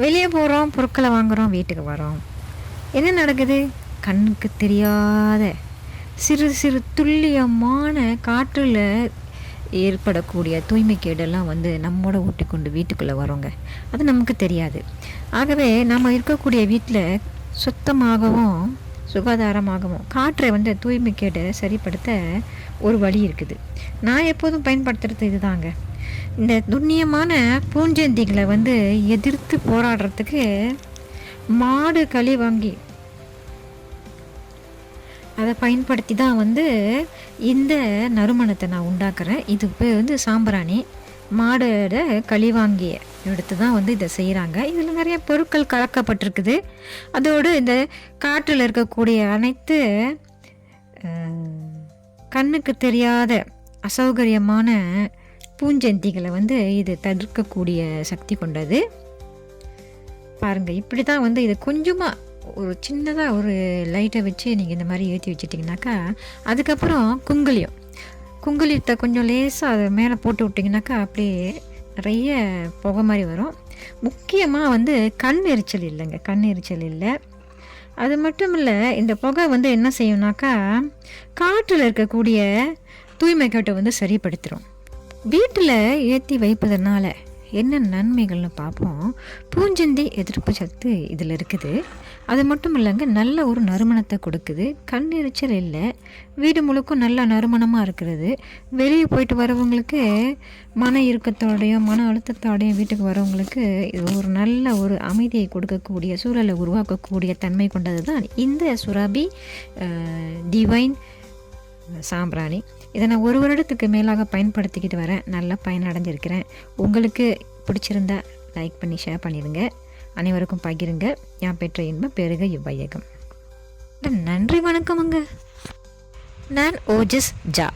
வெளியே போகிறோம், பொருட்களை வாங்குகிறோம், வீட்டுக்கு வரோம். என்ன நடக்குது? கண்ணுக்கு தெரியாத சிறு சிறு துல்லியமான காற்றில் ஏற்படக்கூடிய தூய்மைக்கேடெல்லாம் நம்மோட ஊட்டி கொண்டு வீட்டுக்குள்ளே வரோங்க. அது நமக்கு தெரியாது. ஆகவே நம்ம இருக்கக்கூடிய வீட்டில் சுத்தமாகவும் சுகாதாரமாகவும் காற்றை தூய்மைக்கேடை சரிப்படுத்த ஒரு வழி இருக்குது. நான் எப்போதும் பயன்படுத்துகிறது இதுதாங்க. இந்த நுண்ணியமான பூஞ்செந்திகளை எதிர்த்து போராடுறதுக்கு மாடு களி வாங்கி அதை பயன்படுத்தி தான் இந்த நறுமணத்தை நான் உண்டாக்குறேன். இது பேர் சாம்பிராணி. மாடோட கழிவாங்கிய எடுத்து தான் இதை செய்கிறாங்க. இதில் நிறைய பொருட்கள் கலக்கப்பட்டிருக்குது. அதோடு இந்த காற்றில் இருக்கக்கூடிய அனைத்து கண்ணுக்கு தெரியாத அசௌகரியமான பூஞ்செந்திகளை இது தடுக்கக்கூடிய சக்தி கொண்டது. பாருங்கள், இப்படி தான் இது கொஞ்சமாக ஒரு சின்னதாக ஒரு லைட்டை வச்சு நீங்கள் இந்த மாதிரி ஏற்றி வச்சிட்டிங்கனாக்கா, அதுக்கப்புறம் குங்குலியத்தை கொஞ்சம் லேசாக அதை மேலே போட்டு விட்டிங்கனாக்கா அப்படியே நிறைய புகை மாதிரி வரும். முக்கியமாக கண் எரிச்சல் இல்லைங்க, கண் எரிச்சல் இல்லை. அது மட்டும் இல்லை, இந்த புகை என்ன செய்யும்னாக்கா காற்றில் இருக்கக்கூடிய தூய்மை கேட்டை சரிப்படுத்திடும். வீட்டில் ஏற்றி வைப்பதனால என்ன நன்மைகள்னு பார்ப்போம். பூஞ்செந்தி எதிர்ப்பு சத்து இதில் இருக்குது. அது மட்டும் இல்லைங்க, நல்ல ஒரு நறுமணத்தை கொடுக்குது. கண் எரிச்சல் இல்லை, வீடு முழுக்கும் நல்ல நறுமணமாக இருக்கிறது. வெளியே போயிட்டு வரவங்களுக்கு மன இறுக்கத்தோடையும் மன அழுத்தத்தோடையும் வீட்டுக்கு வரவங்களுக்கு இது ஒரு நல்ல ஒரு அமைதியை கொடுக்கக்கூடிய சூழலை உருவாக்கக்கூடிய தன்மை கொண்டது தான் இந்த சுரபி டிவைன் சாம்பிராணி. இதை நான் 1 வருடத்துக்கு மேலாக பயன்படுத்திக்கிட்டு வரேன். நல்லா பயனடைஞ்சிருக்கிறேன். உங்களுக்கு பிடிச்சிருந்தா லைக் பண்ணி ஷேர் பண்ணிடுங்க. அனைவருக்கும் பகிருங்க. யான் பெற்ற இன்பம் பெருக இவ்வையகம். நன்றி, வணக்கமுங்க. நான் ஓஜஸ் ஜா.